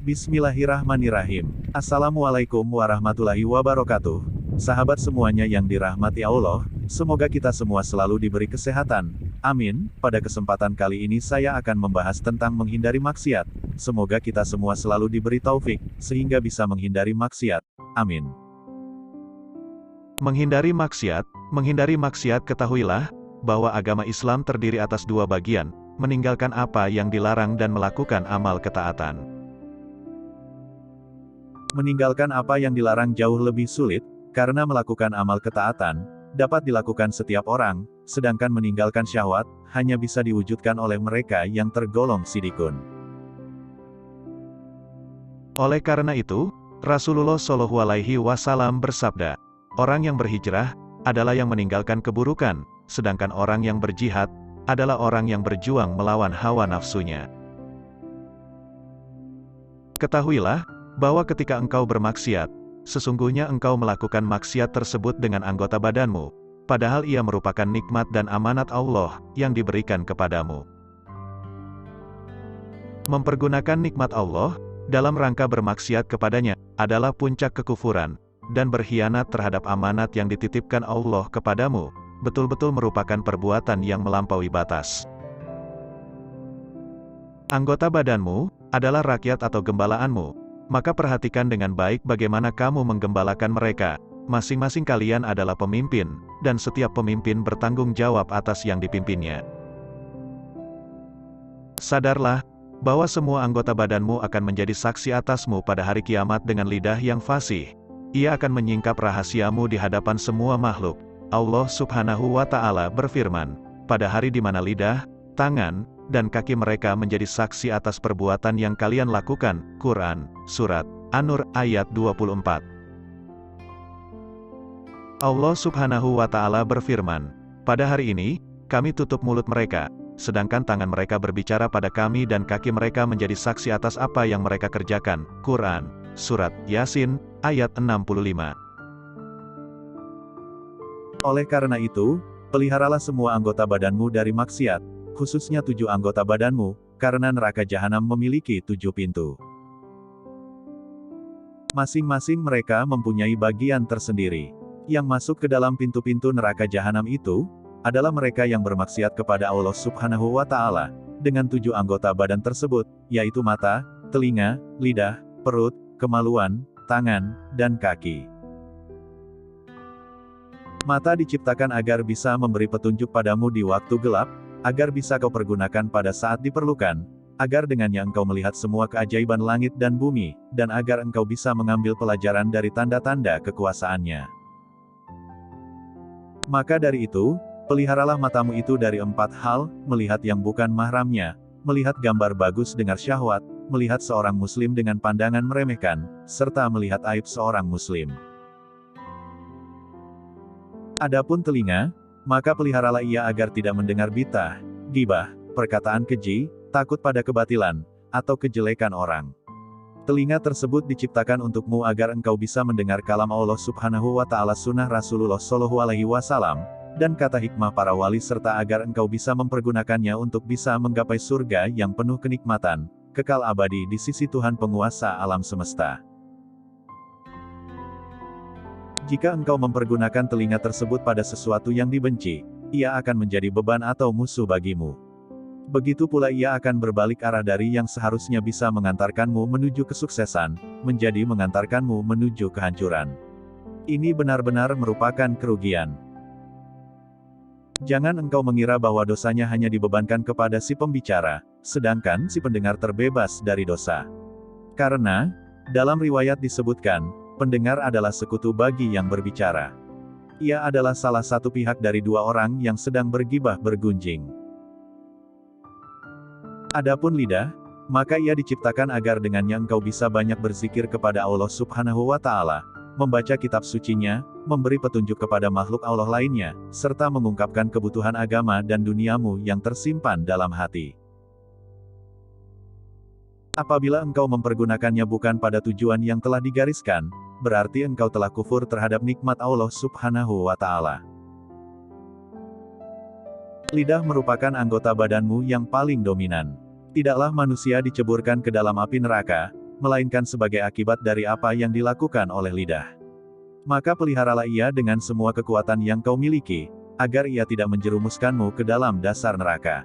Bismillahirrahmanirrahim. Assalamualaikum warahmatullahi wabarakatuh. Sahabat semuanya yang dirahmati Allah, semoga kita semua selalu diberi kesehatan. Amin. Pada kesempatan kali ini saya akan membahas tentang menghindari maksiat. Semoga kita semua selalu diberi taufik, sehingga bisa menghindari maksiat. Amin. Menghindari maksiat ketahuilah, bahwa agama Islam terdiri atas dua bagian, meninggalkan apa yang dilarang dan melakukan amal ketaatan. Meninggalkan apa yang dilarang jauh lebih sulit, karena melakukan amal ketaatan, dapat dilakukan setiap orang, sedangkan meninggalkan syahwat, hanya bisa diwujudkan oleh mereka yang tergolong sidikun. Oleh karena itu, Rasulullah Shallallahu Alaihi Wasallam bersabda, orang yang berhijrah, adalah yang meninggalkan keburukan, sedangkan orang yang berjihad, adalah orang yang berjuang melawan hawa nafsunya. Ketahuilah, bahwa ketika engkau bermaksiat, sesungguhnya engkau melakukan maksiat tersebut dengan anggota badanmu, padahal ia merupakan nikmat dan amanat Allah, yang diberikan kepadamu. Mempergunakan nikmat Allah, dalam rangka bermaksiat kepadanya, adalah puncak kekufuran, dan berkhianat terhadap amanat yang dititipkan Allah kepadamu, betul-betul merupakan perbuatan yang melampaui batas. Anggota badanmu, adalah rakyat atau gembalaanmu, maka perhatikan dengan baik bagaimana kamu menggembalakan mereka. Masing-masing kalian adalah pemimpin, dan setiap pemimpin bertanggung jawab atas yang dipimpinnya. Sadarlah, bahwa semua anggota badanmu akan menjadi saksi atasmu pada hari kiamat dengan lidah yang fasih. Ia akan menyingkap rahasiamu di hadapan semua makhluk. Allah Subhanahu wa Ta'ala berfirman, pada hari di mana lidah, tangan, dan kaki mereka menjadi saksi atas perbuatan yang kalian lakukan. Quran, Surat An-Nur, ayat 24. Allah Subhanahu wa Ta'ala berfirman, pada hari ini, kami tutup mulut mereka, sedangkan tangan mereka berbicara pada kami dan kaki mereka menjadi saksi atas apa yang mereka kerjakan. Quran, Surat Yasin, ayat 65. Oleh karena itu, peliharalah semua anggota badanmu dari maksiat, khususnya 7 anggota badanmu, karena neraka jahanam memiliki 7 pintu. Masing-masing mereka mempunyai bagian tersendiri. Yang masuk ke dalam pintu-pintu neraka jahanam itu, adalah mereka yang bermaksiat kepada Allah Subhanahu wa Ta'ala, dengan 7 anggota badan tersebut, yaitu mata, telinga, lidah, perut, kemaluan, tangan, dan kaki. Mata diciptakan agar bisa memberi petunjuk padamu di waktu gelap, agar bisa kau pergunakan pada saat diperlukan, agar dengannya engkau melihat semua keajaiban langit dan bumi, dan agar engkau bisa mengambil pelajaran dari tanda-tanda kekuasaannya. Maka dari itu, peliharalah matamu itu dari 4 hal, melihat yang bukan mahramnya, melihat gambar bagus dengar syahwat, melihat seorang muslim dengan pandangan meremehkan, serta melihat aib seorang muslim. Adapun telinga, maka peliharalah ia agar tidak mendengar bitah, gibah, perkataan keji, takut pada kebatilan, atau kejelekan orang. Telinga tersebut diciptakan untukmu agar engkau bisa mendengar kalam Allah Subhanahu wa Ta'ala, sunnah Rasulullah Shallallahu Alaihi Wasallam, dan kata hikmah para wali, serta agar engkau bisa mempergunakannya untuk bisa menggapai surga yang penuh kenikmatan, kekal abadi di sisi Tuhan penguasa alam semesta. Jika engkau mempergunakan telinga tersebut pada sesuatu yang dibenci, ia akan menjadi beban atau musuh bagimu. Begitu pula ia akan berbalik arah dari yang seharusnya bisa mengantarkanmu menuju kesuksesan, menjadi mengantarkanmu menuju kehancuran. Ini benar-benar merupakan kerugian. Jangan engkau mengira bahwa dosanya hanya dibebankan kepada si pembicara, sedangkan si pendengar terbebas dari dosa. Karena, dalam riwayat disebutkan, pendengar adalah sekutu bagi yang berbicara. Ia adalah salah satu pihak dari 2 orang yang sedang bergibah bergunjing. Adapun lidah, maka ia diciptakan agar dengannya engkau bisa banyak berzikir kepada Allah Subhanahu wa Ta'ala, membaca kitab sucinya, memberi petunjuk kepada makhluk Allah lainnya, serta mengungkapkan kebutuhan agama dan duniamu yang tersimpan dalam hati. Apabila engkau mempergunakannya bukan pada tujuan yang telah digariskan, berarti engkau telah kufur terhadap nikmat Allah Subhanahu wa Ta'ala. Lidah merupakan anggota badanmu yang paling dominan. Tidaklah manusia diceburkan ke dalam api neraka, melainkan sebagai akibat dari apa yang dilakukan oleh lidah. Maka peliharalah ia dengan semua kekuatan yang kau miliki, agar ia tidak menjerumuskanmu ke dalam dasar neraka.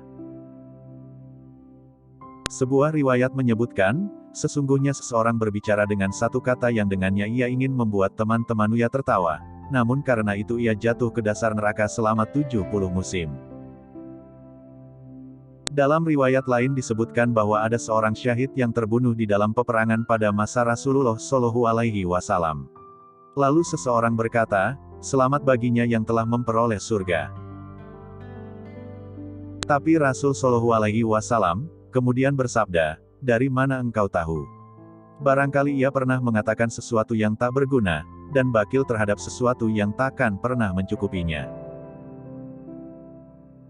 Sebuah riwayat menyebutkan, sesungguhnya seseorang berbicara dengan satu kata yang dengannya ia ingin membuat teman-temannya tertawa, namun karena itu ia jatuh ke dasar neraka selama 70 musim. Dalam riwayat lain disebutkan bahwa ada seorang syahid yang terbunuh di dalam peperangan pada masa Rasulullah Shallallahu Alaihi Wasallam. Lalu seseorang berkata, selamat baginya yang telah memperoleh surga. Tapi Rasul Shallallahu Alaihi Wasallam kemudian bersabda, dari mana engkau tahu? Barangkali ia pernah mengatakan sesuatu yang tak berguna, dan bakil terhadap sesuatu yang takkan pernah mencukupinya.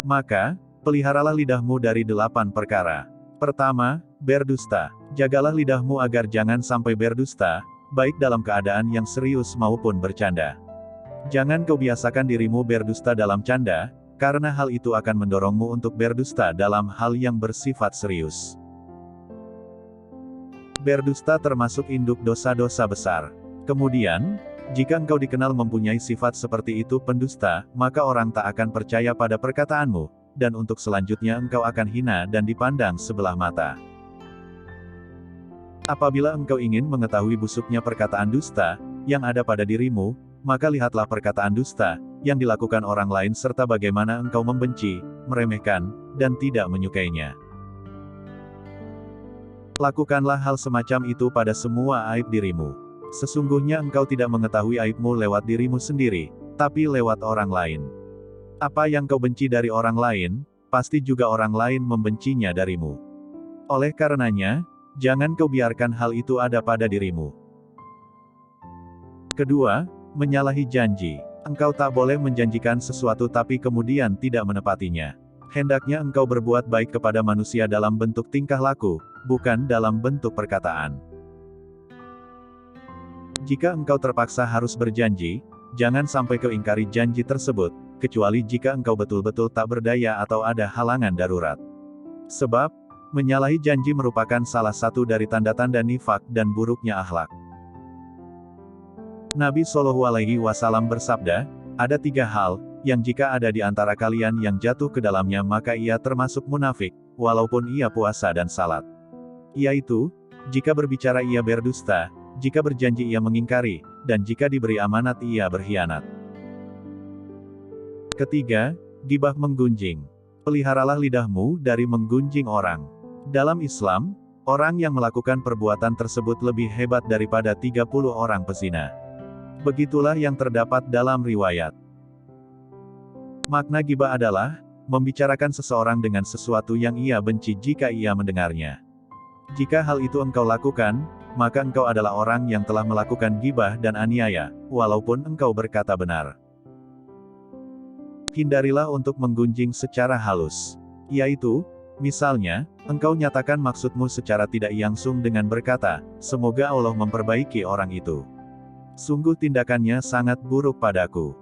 Maka, peliharalah lidahmu dari 8 perkara. Pertama, berdusta. Jagalah lidahmu agar jangan sampai berdusta, baik dalam keadaan yang serius maupun bercanda. Jangan kau biasakan dirimu berdusta dalam canda, karena hal itu akan mendorongmu untuk berdusta dalam hal yang bersifat serius. Berdusta termasuk induk dosa-dosa besar. Kemudian, jika engkau dikenal mempunyai sifat seperti itu pendusta, maka orang tak akan percaya pada perkataanmu, dan untuk selanjutnya engkau akan hina dan dipandang sebelah mata. Apabila engkau ingin mengetahui busuknya perkataan dusta yang ada pada dirimu, maka lihatlah perkataan dusta yang dilakukan orang lain serta bagaimana engkau membenci, meremehkan, dan tidak menyukainya. Lakukanlah hal semacam itu pada semua aib dirimu. Sesungguhnya engkau tidak mengetahui aibmu lewat dirimu sendiri, tapi lewat orang lain. Apa yang kau benci dari orang lain, pasti juga orang lain membencinya darimu. Oleh karenanya, jangan kau biarkan hal itu ada pada dirimu. Kedua, menyalahi janji. Engkau tak boleh menjanjikan sesuatu tapi kemudian tidak menepatinya. Hendaknya engkau berbuat baik kepada manusia dalam bentuk tingkah laku, bukan dalam bentuk perkataan. Jika engkau terpaksa harus berjanji, jangan sampai kau ingkari janji tersebut, kecuali jika engkau betul-betul tak berdaya atau ada halangan darurat. Sebab, menyalahi janji merupakan salah satu dari tanda-tanda nifak dan buruknya akhlak. Nabi Shallallahu Alaihi Wasallam bersabda, ada 3 hal, yang jika ada di antara kalian yang jatuh ke dalamnya maka ia termasuk munafik, walaupun ia puasa dan salat. Yaitu, jika berbicara ia berdusta, jika berjanji ia mengingkari, dan jika diberi amanat ia berkhianat. Ketiga, gibah menggunjing. Peliharalah lidahmu dari menggunjing orang. Dalam Islam, orang yang melakukan perbuatan tersebut lebih hebat daripada 30 orang pezina. Begitulah yang terdapat dalam riwayat. Makna gibah adalah, membicarakan seseorang dengan sesuatu yang ia benci jika ia mendengarnya. Jika hal itu engkau lakukan, maka engkau adalah orang yang telah melakukan gibah dan aniaya, walaupun engkau berkata benar. Hindarilah untuk menggunjing secara halus. Yaitu, misalnya, engkau nyatakan maksudmu secara tidak langsung dengan berkata, semoga Allah memperbaiki orang itu. Sungguh tindakannya sangat buruk padaku.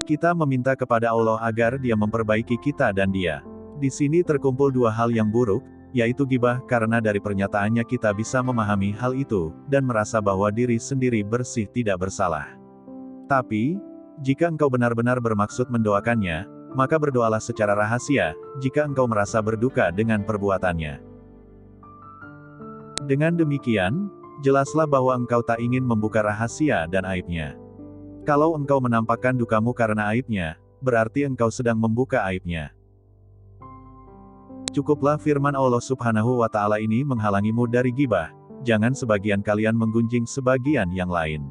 Kita meminta kepada Allah agar Dia memperbaiki kita dan dia. Di sini terkumpul 2 hal yang buruk, yaitu gibah karena dari pernyataannya kita bisa memahami hal itu, dan merasa bahwa diri sendiri bersih tidak bersalah. Tapi, jika engkau benar-benar bermaksud mendoakannya, maka berdoalah secara rahasia, jika engkau merasa berduka dengan perbuatannya. Dengan demikian, jelaslah bahwa engkau tak ingin membuka rahasia dan aibnya. Kalau engkau menampakkan dukamu karena aibnya, berarti engkau sedang membuka aibnya. Cukuplah firman Allah Subhanahu wa Ta'ala ini menghalangimu dari gibah, jangan sebagian kalian menggunjing sebagian yang lain.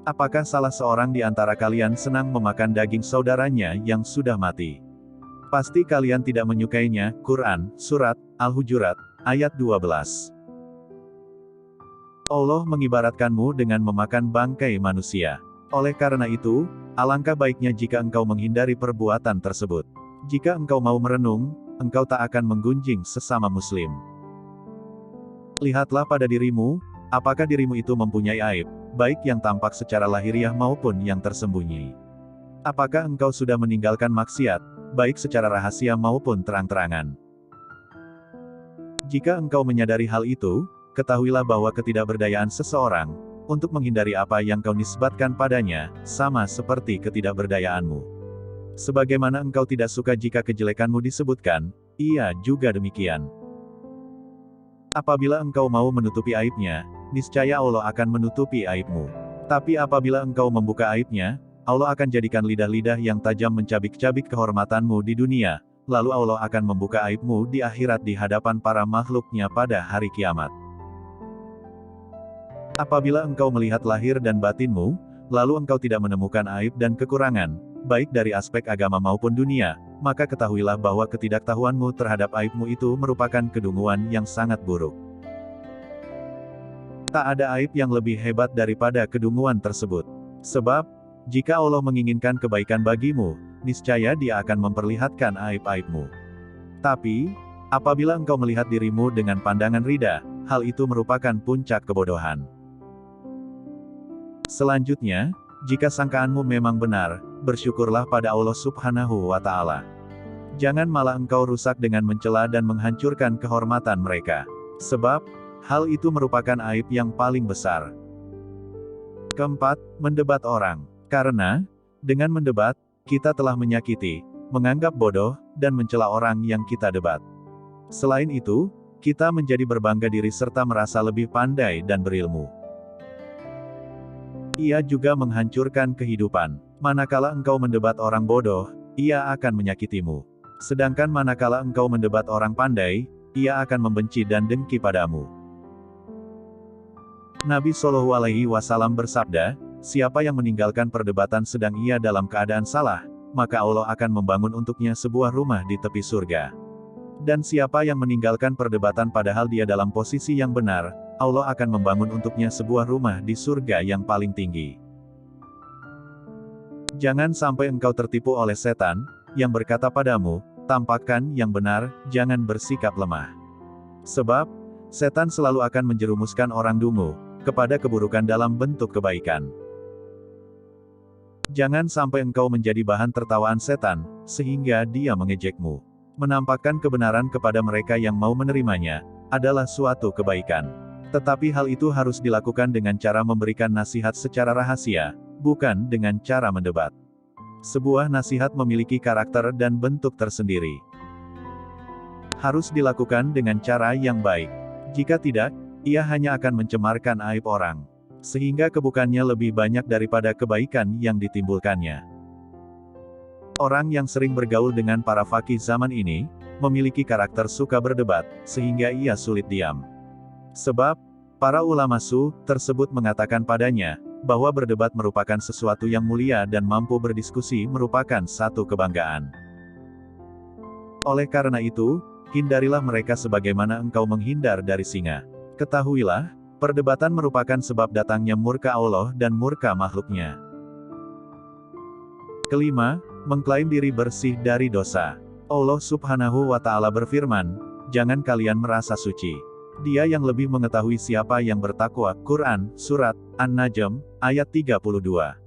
Apakah salah seorang di antara kalian senang memakan daging saudaranya yang sudah mati? Pasti kalian tidak menyukainya. Quran, Surat Al-Hujurat, ayat 12. Allah mengibaratkanmu dengan memakan bangkai manusia. Oleh karena itu, alangkah baiknya jika engkau menghindari perbuatan tersebut. Jika engkau mau merenung, engkau tak akan menggunjing sesama muslim. Lihatlah pada dirimu, apakah dirimu itu mempunyai aib, baik yang tampak secara lahiriah maupun yang tersembunyi. Apakah engkau sudah meninggalkan maksiat, baik secara rahasia maupun terang-terangan. Jika engkau menyadari hal itu, ketahuilah bahwa ketidakberdayaan seseorang, untuk menghindari apa yang kau nisbatkan padanya, sama seperti ketidakberdayaanmu. Sebagaimana engkau tidak suka jika kejelekanmu disebutkan, ia juga demikian. Apabila engkau mau menutupi aibnya, niscaya Allah akan menutupi aibmu. Tapi apabila engkau membuka aibnya, Allah akan jadikan lidah-lidah yang tajam mencabik-cabik kehormatanmu di dunia, lalu Allah akan membuka aibmu di akhirat di hadapan para makhluknya pada hari kiamat. Apabila engkau melihat lahir dan batinmu, lalu engkau tidak menemukan aib dan kekurangan, baik dari aspek agama maupun dunia, maka ketahuilah bahwa ketidaktahuanmu terhadap aibmu itu merupakan kedunguan yang sangat buruk. Tak ada aib yang lebih hebat daripada kedunguan tersebut. Sebab, jika Allah menginginkan kebaikan bagimu, niscaya Dia akan memperlihatkan aib-aibmu. Tapi, apabila engkau melihat dirimu dengan pandangan ridha, hal itu merupakan puncak kebodohan. Selanjutnya, jika sangkaanmu memang benar, bersyukurlah pada Allah Subhanahu wa Ta'ala. Jangan malah engkau rusak dengan mencela dan menghancurkan kehormatan mereka. Sebab, hal itu merupakan aib yang paling besar. Keempat, mendebat orang. Karena, dengan mendebat, kita telah menyakiti, menganggap bodoh, dan mencela orang yang kita debat. Selain itu, kita menjadi berbangga diri serta merasa lebih pandai dan berilmu. Ia juga menghancurkan kehidupan. Manakala engkau mendebat orang bodoh, ia akan menyakitimu. Sedangkan manakala engkau mendebat orang pandai, ia akan membenci dan dengki padamu. Nabi Shallallahu Alaihi Wasallam bersabda, siapa yang meninggalkan perdebatan sedang ia dalam keadaan salah, maka Allah akan membangun untuknya sebuah rumah di tepi surga. Dan siapa yang meninggalkan perdebatan padahal dia dalam posisi yang benar, Allah akan membangun untuknya sebuah rumah di surga yang paling tinggi. Jangan sampai engkau tertipu oleh setan, yang berkata padamu, tampakkan yang benar, jangan bersikap lemah. Sebab, setan selalu akan menjerumuskan orang dungu, kepada keburukan dalam bentuk kebaikan. Jangan sampai engkau menjadi bahan tertawaan setan, sehingga dia mengejekmu. Menampakkan kebenaran kepada mereka yang mau menerimanya, adalah suatu kebaikan. Tetapi hal itu harus dilakukan dengan cara memberikan nasihat secara rahasia, bukan dengan cara mendebat. Sebuah nasihat memiliki karakter dan bentuk tersendiri. Harus dilakukan dengan cara yang baik. Jika tidak, ia hanya akan mencemarkan aib orang. Sehingga keburukannya lebih banyak daripada kebaikan yang ditimbulkannya. Orang yang sering bergaul dengan para faqih zaman ini, memiliki karakter suka berdebat, sehingga ia sulit diam. Sebab, para ulama tersebut mengatakan padanya, bahwa berdebat merupakan sesuatu yang mulia dan mampu berdiskusi merupakan satu kebanggaan. Oleh karena itu, hindarilah mereka sebagaimana engkau menghindar dari singa. Ketahuilah, perdebatan merupakan sebab datangnya murka Allah dan murka makhluknya. Kelima, mengklaim diri bersih dari dosa. Allah Subhanahu wa Ta'ala berfirman, jangan kalian merasa suci. Dia yang lebih mengetahui siapa yang bertakwa. Quran, Surat An-Najm, ayat 32.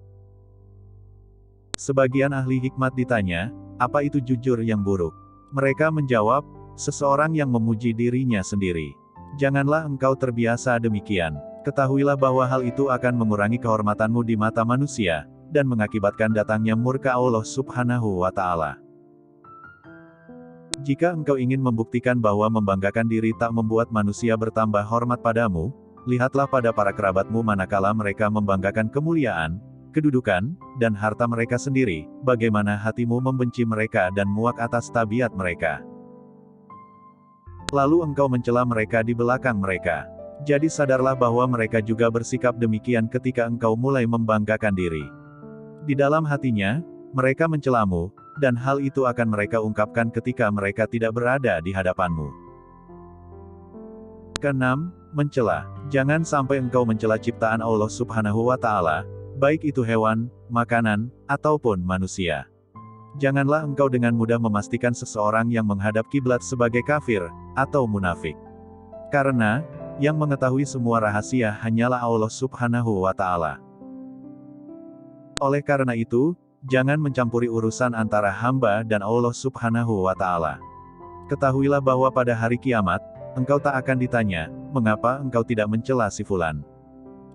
Sebagian ahli hikmat ditanya, apa itu jujur yang buruk? Mereka menjawab, seseorang yang memuji dirinya sendiri. Janganlah engkau terbiasa demikian. Ketahuilah bahwa hal itu akan mengurangi kehormatanmu di mata manusia, dan mengakibatkan datangnya murka Allah Subhanahu wa Ta'ala. Jika engkau ingin membuktikan bahwa membanggakan diri tak membuat manusia bertambah hormat padamu, lihatlah pada para kerabatmu manakala mereka membanggakan kemuliaan, kedudukan, dan harta mereka sendiri, bagaimana hatimu membenci mereka dan muak atas tabiat mereka. Lalu engkau mencela mereka di belakang mereka. Jadi sadarlah bahwa mereka juga bersikap demikian ketika engkau mulai membanggakan diri. Di dalam hatinya, mereka mencelamu, dan hal itu akan mereka ungkapkan ketika mereka tidak berada di hadapanmu. Keenam, mencela. Jangan sampai engkau mencela ciptaan Allah Subhanahu wa Ta'ala, baik itu hewan, makanan, ataupun manusia. Janganlah engkau dengan mudah memastikan seseorang yang menghadap kiblat sebagai kafir, atau munafik. Karena, yang mengetahui semua rahasia hanyalah Allah Subhanahu wa Ta'ala. Oleh karena itu, jangan mencampuri urusan antara hamba dan Allah Subhanahu wa Ta'ala. Ketahuilah bahwa pada hari kiamat, engkau tak akan ditanya, mengapa engkau tidak mencela si fulan?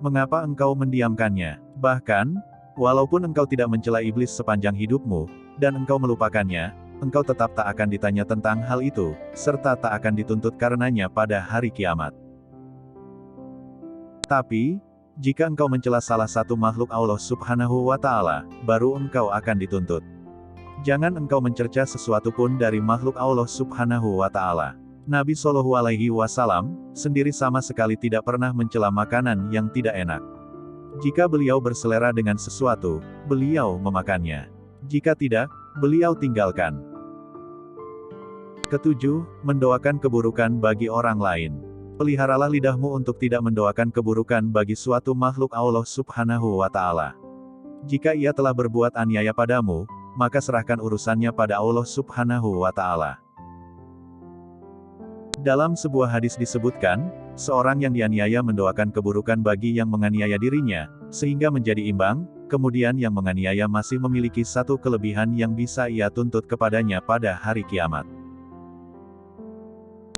Mengapa engkau mendiamkannya? Bahkan, walaupun engkau tidak mencela iblis sepanjang hidupmu, dan engkau melupakannya, engkau tetap tak akan ditanya tentang hal itu, serta tak akan dituntut karenanya pada hari kiamat. Tapi, jika engkau mencela salah satu makhluk Allah Subhanahu wa Ta'ala, baru engkau akan dituntut. Jangan engkau mencerca sesuatu pun dari makhluk Allah Subhanahu wa Ta'ala. Nabi Shallallahu Alaihi Wasallam sendiri sama sekali tidak pernah mencela makanan yang tidak enak. Jika beliau berselera dengan sesuatu, beliau memakannya. Jika tidak, beliau tinggalkan. Ketujuh, mendoakan keburukan bagi orang lain. Peliharalah lidahmu untuk tidak mendoakan keburukan bagi suatu makhluk Allah Subhanahu wa Ta'ala. Jika ia telah berbuat aniaya padamu, maka serahkan urusannya pada Allah Subhanahu wa Ta'ala. Dalam sebuah hadis disebutkan, seorang yang dianiaya mendoakan keburukan bagi yang menganiaya dirinya, sehingga menjadi imbang, kemudian yang menganiaya masih memiliki satu kelebihan yang bisa ia tuntut kepadanya pada hari kiamat.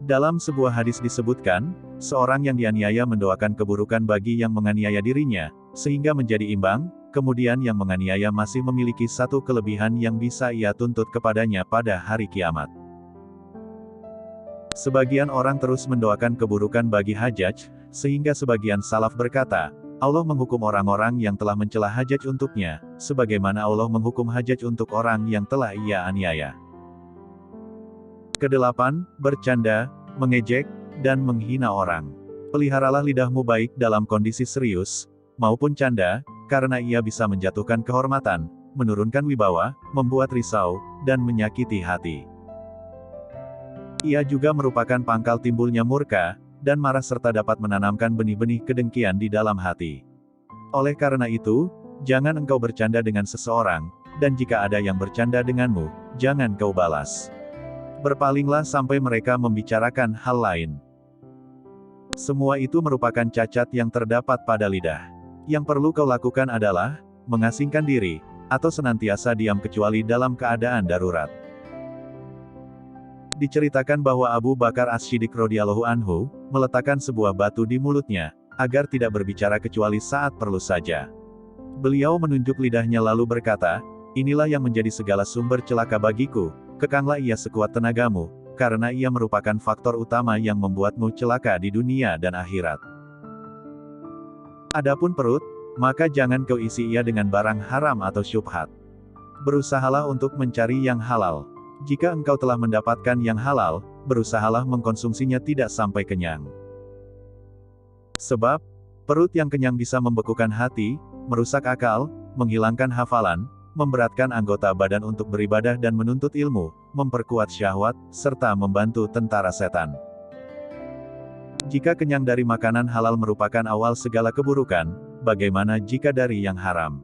Dalam sebuah hadis disebutkan, seorang yang dianiaya mendoakan keburukan bagi yang menganiaya dirinya, sehingga menjadi imbang, kemudian yang menganiaya masih memiliki satu kelebihan yang bisa ia tuntut kepadanya pada hari kiamat. Sebagian orang terus mendoakan keburukan bagi Hajjaj, sehingga sebagian salaf berkata, Allah menghukum orang-orang yang telah mencela Hajjaj untuknya, sebagaimana Allah menghukum Hajjaj untuk orang yang telah ia aniaya. Kedelapan, bercanda, mengejek, dan menghina orang. Peliharalah lidahmu baik dalam kondisi serius, maupun canda, karena ia bisa menjatuhkan kehormatan, menurunkan wibawa, membuat risau, dan menyakiti hati. Ia juga merupakan pangkal timbulnya murka, dan marah serta dapat menanamkan benih-benih kedengkian di dalam hati. Oleh karena itu, jangan engkau bercanda dengan seseorang, dan jika ada yang bercanda denganmu, jangan kau balas. Berpalinglah sampai mereka membicarakan hal lain. Semua itu merupakan cacat yang terdapat pada lidah. Yang perlu kau lakukan adalah, mengasingkan diri, atau senantiasa diam kecuali dalam keadaan darurat. Diceritakan bahwa Abu Bakar As-Siddiq radhiyallahu anhu meletakkan sebuah batu di mulutnya, agar tidak berbicara kecuali saat perlu saja. Beliau menunjuk lidahnya lalu berkata, inilah yang menjadi segala sumber celaka bagiku, kekanglah ia sekuat tenagamu, karena ia merupakan faktor utama yang membuatmu celaka di dunia dan akhirat. Adapun perut, maka jangan kau isi ia dengan barang haram atau syubhat. Berusahalah untuk mencari yang halal. Jika engkau telah mendapatkan yang halal, berusahalah mengkonsumsinya tidak sampai kenyang. Sebab, perut yang kenyang bisa membekukan hati, merusak akal, menghilangkan hafalan, memberatkan anggota badan untuk beribadah dan menuntut ilmu, memperkuat syahwat, serta membantu tentara setan. Jika kenyang dari makanan halal merupakan awal segala keburukan, bagaimana jika dari yang haram?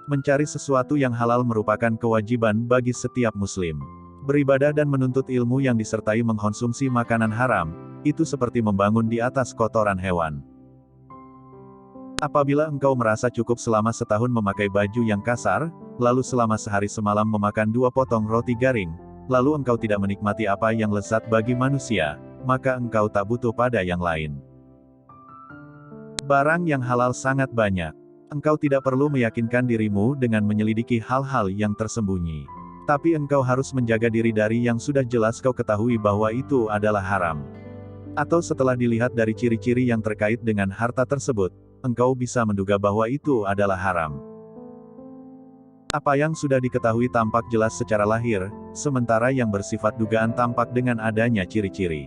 Mencari sesuatu yang halal merupakan kewajiban bagi setiap muslim. Beribadah dan menuntut ilmu yang disertai mengkonsumsi makanan haram, itu seperti membangun di atas kotoran hewan. Apabila engkau merasa cukup selama setahun memakai baju yang kasar, lalu selama sehari semalam memakan 2 potong roti garing, lalu engkau tidak menikmati apa yang lezat bagi manusia, maka engkau tak butuh pada yang lain. Barang yang halal sangat banyak. Engkau tidak perlu meyakinkan dirimu dengan menyelidiki hal-hal yang tersembunyi. Tapi engkau harus menjaga diri dari yang sudah jelas kau ketahui bahwa itu adalah haram. Atau setelah dilihat dari ciri-ciri yang terkait dengan harta tersebut, engkau bisa menduga bahwa itu adalah haram. Apa yang sudah diketahui tampak jelas secara lahir, sementara yang bersifat dugaan tampak dengan adanya ciri-ciri.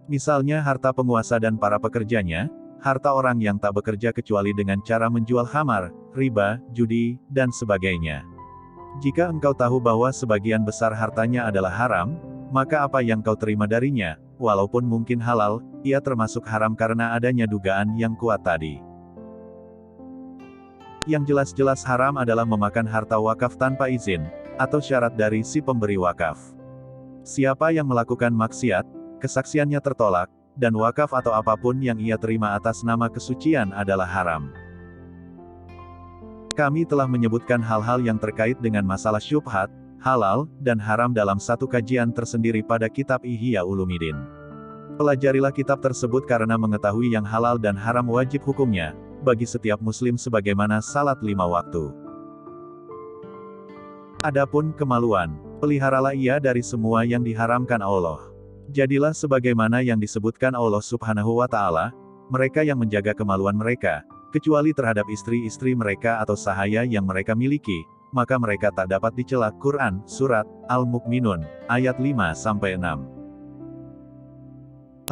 Misalnya harta penguasa dan para pekerjanya, harta orang yang tak bekerja kecuali dengan cara menjual khamar, riba, judi, dan sebagainya. Jika engkau tahu bahwa sebagian besar hartanya adalah haram, maka apa yang kau terima darinya, walaupun mungkin halal, ia termasuk haram karena adanya dugaan yang kuat tadi. Yang jelas-jelas haram adalah memakan harta wakaf tanpa izin, atau syarat dari si pemberi wakaf. Siapa yang melakukan maksiat, kesaksiannya tertolak, dan wakaf atau apapun yang ia terima atas nama kesucian adalah haram. Kami telah menyebutkan hal-hal yang terkait dengan masalah syubhat, halal, dan haram dalam satu kajian tersendiri pada kitab Ihya Ulumuddin. Pelajarilah kitab tersebut karena mengetahui yang halal dan haram wajib hukumnya, bagi setiap muslim sebagaimana salat 5 waktu. Adapun kemaluan, peliharalah ia dari semua yang diharamkan Allah. Jadilah sebagaimana yang disebutkan Allah Subhanahu wa Ta'ala, mereka yang menjaga kemaluan mereka, kecuali terhadap istri-istri mereka atau sahaya yang mereka miliki, maka mereka tak dapat dicela. Quran, Surat Al-Mu'minun, ayat 5-6.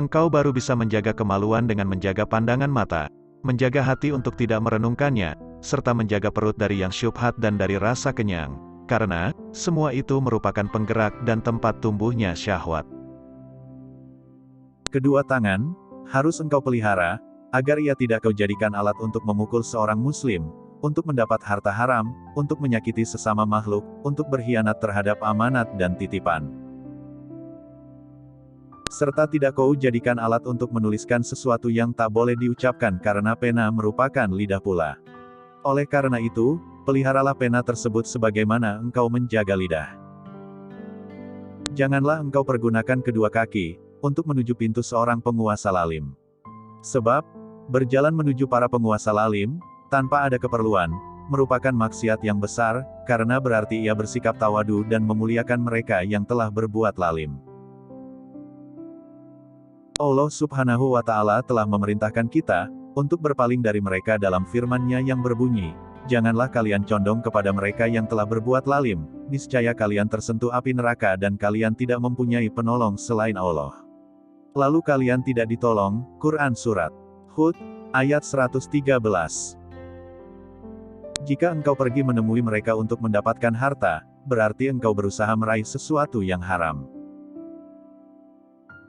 Engkau baru bisa menjaga kemaluan dengan menjaga pandangan mata, menjaga hati untuk tidak merenungkannya, serta menjaga perut dari yang syubhat dan dari rasa kenyang, karena semua itu merupakan penggerak dan tempat tumbuhnya syahwat. Kedua tangan harus engkau pelihara, agar ia tidak kau jadikan alat untuk memukul seorang muslim, untuk mendapat harta haram, untuk menyakiti sesama makhluk, untuk berkhianat terhadap amanat dan titipan. Serta tidak kau jadikan alat untuk menuliskan sesuatu yang tak boleh diucapkan karena pena merupakan lidah pula. Oleh karena itu, peliharalah pena tersebut sebagaimana engkau menjaga lidah. Janganlah engkau pergunakan kedua kaki untuk menuju pintu seorang penguasa lalim. Sebab, berjalan menuju para penguasa lalim, tanpa ada keperluan, merupakan maksiat yang besar, karena berarti ia bersikap tawadu dan memuliakan mereka yang telah berbuat lalim. Allah Subhanahu wa Ta'ala telah memerintahkan kita untuk berpaling dari mereka dalam firman-Nya yang berbunyi, "Janganlah kalian condong kepada mereka yang telah berbuat lalim, niscaya kalian tersentuh api neraka dan kalian tidak mempunyai penolong selain Allah." Lalu kalian tidak ditolong. Quran Surat Hud, ayat 113. Jika engkau pergi menemui mereka untuk mendapatkan harta, berarti engkau berusaha meraih sesuatu yang haram.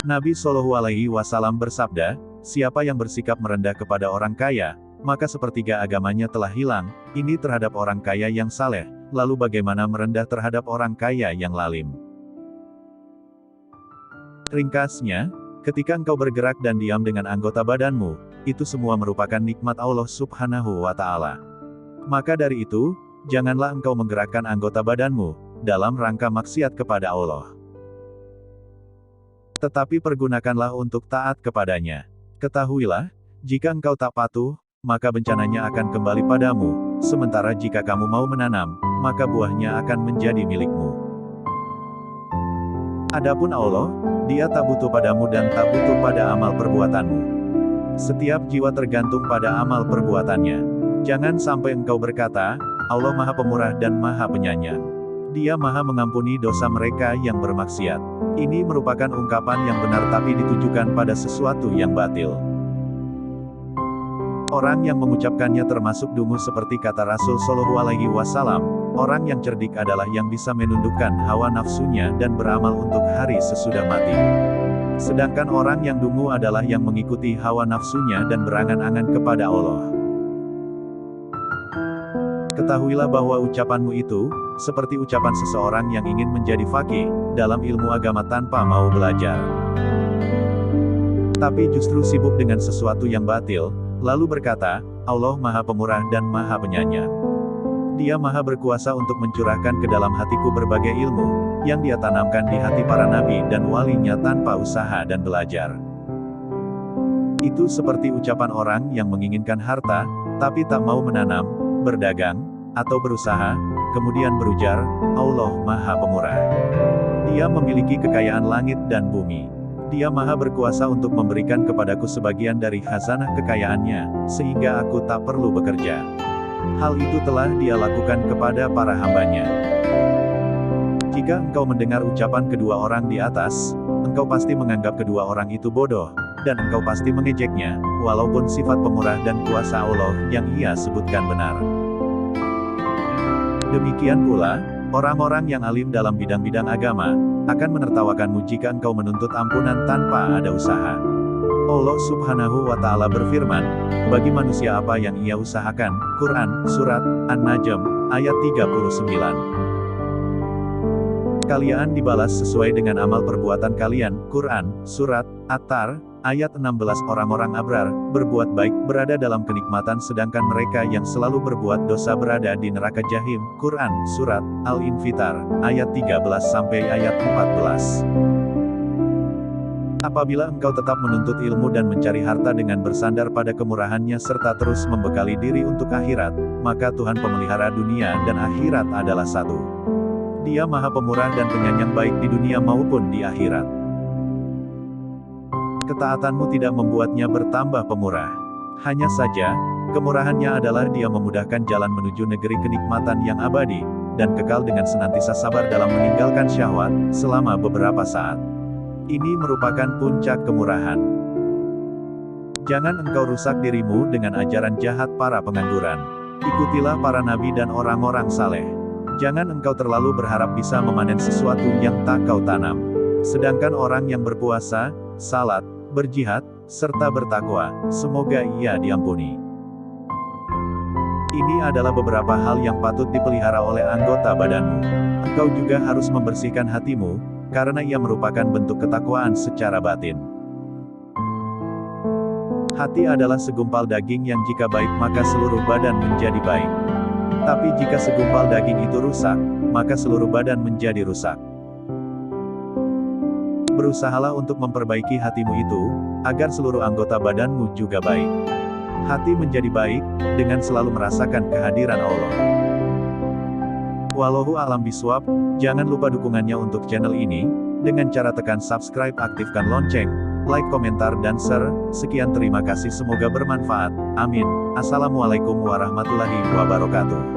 Nabi Shallallahu Alaihi Wasallam bersabda, siapa yang bersikap merendah kepada orang kaya, maka sepertiga agamanya telah hilang. Ini terhadap orang kaya yang saleh, lalu bagaimana merendah terhadap orang kaya yang lalim? Ringkasnya, ketika engkau bergerak dan diam dengan anggota badanmu, itu semua merupakan nikmat Allah Subhanahu wa Ta'ala. Maka dari itu, janganlah engkau menggerakkan anggota badanmu dalam rangka maksiat kepada Allah. Tetapi pergunakanlah untuk taat kepadanya. Ketahuilah, jika engkau tak patuh, maka bencananya akan kembali padamu, sementara jika kamu mau menanam, maka buahnya akan menjadi milikmu. Adapun Allah, Dia tak butuh padamu dan tak butuh pada amal perbuatanmu. Setiap jiwa tergantung pada amal perbuatannya. Jangan sampai engkau berkata, Allah Maha Pemurah dan Maha Penyayang. Dia Maha mengampuni dosa mereka yang bermaksiat. Ini merupakan ungkapan yang benar tapi ditujukan pada sesuatu yang batil. Orang yang mengucapkannya termasuk dungu seperti kata Rasul Shallallahu Alaihi Wasallam, orang yang cerdik adalah yang bisa menundukkan hawa nafsunya dan beramal untuk hari sesudah mati. Sedangkan orang yang dungu adalah yang mengikuti hawa nafsunya dan berangan-angan kepada Allah. Ketahuilah bahwa ucapanmu itu, seperti ucapan seseorang yang ingin menjadi faqih dalam ilmu agama tanpa mau belajar. Tapi justru sibuk dengan sesuatu yang batil, lalu berkata, Allah Maha Pemurah dan Maha Penyayang. Dia Maha berkuasa untuk mencurahkan ke dalam hatiku berbagai ilmu, yang Dia tanamkan di hati para nabi dan walinya tanpa usaha dan belajar. Itu seperti ucapan orang yang menginginkan harta, tapi tak mau menanam, berdagang, atau berusaha, kemudian berujar, Allah Maha Pemurah. Dia memiliki kekayaan langit dan bumi. Dia Maha berkuasa untuk memberikan kepadaku sebagian dari khazanah kekayaannya, sehingga aku tak perlu bekerja. Hal itu telah Dia lakukan kepada para hambanya. Jika engkau mendengar ucapan kedua orang di atas, engkau pasti menganggap kedua orang itu bodoh, dan engkau pasti mengejeknya, walaupun sifat pemurah dan kuasa Allah yang ia sebutkan benar. Demikian pula, orang-orang yang alim dalam bidang-bidang agama, akan menertawakanmu jika engkau menuntut ampunan tanpa ada usaha. Allah Subhanahu wa Ta'ala berfirman, bagi manusia apa yang ia usahakan. Quran, Surat An-Najm, ayat 39. Kalian dibalas sesuai dengan amal perbuatan kalian. Quran, Surat At-Tar, ayat 16. Orang-orang abrar, berbuat baik, berada dalam kenikmatan sedangkan mereka yang selalu berbuat dosa berada di neraka jahim. Quran, Surat Al-Infitar, ayat 13 sampai ayat 14. Apabila engkau tetap menuntut ilmu dan mencari harta dengan bersandar pada kemurahannya serta terus membekali diri untuk akhirat, maka Tuhan pemelihara dunia dan akhirat adalah satu. Dia Maha Pemurah dan Penyayang baik di dunia maupun di akhirat. Ketaatanmu tidak membuatnya bertambah pemurah. Hanya saja, kemurahannya adalah Dia memudahkan jalan menuju negeri kenikmatan yang abadi, dan kekal dengan senantiasa sabar dalam meninggalkan syahwat, selama beberapa saat. Ini merupakan puncak kemurahan. Jangan engkau rusak dirimu dengan ajaran jahat para pengangguran. Ikutilah para nabi dan orang-orang saleh. Jangan engkau terlalu berharap bisa memanen sesuatu yang tak kau tanam. Sedangkan orang yang berpuasa, salat, berjihad, serta bertakwa, semoga ia diampuni. Ini adalah beberapa hal yang patut dipelihara oleh anggota badanmu. Engkau juga harus membersihkan hatimu, karena ia merupakan bentuk ketakwaan secara batin. Hati adalah segumpal daging yang jika baik maka seluruh badan menjadi baik. Tapi jika segumpal daging itu rusak, maka seluruh badan menjadi rusak. Berusahalah untuk memperbaiki hatimu itu, agar seluruh anggota badanmu juga baik. Hati menjadi baik, dengan selalu merasakan kehadiran Allah. Wallahu a'lam bishawab. Jangan lupa dukungannya untuk channel ini, dengan cara tekan subscribe, aktifkan lonceng, like, komentar dan share. Sekian, terima kasih, semoga bermanfaat. Amin. Assalamualaikum warahmatullahi wabarakatuh.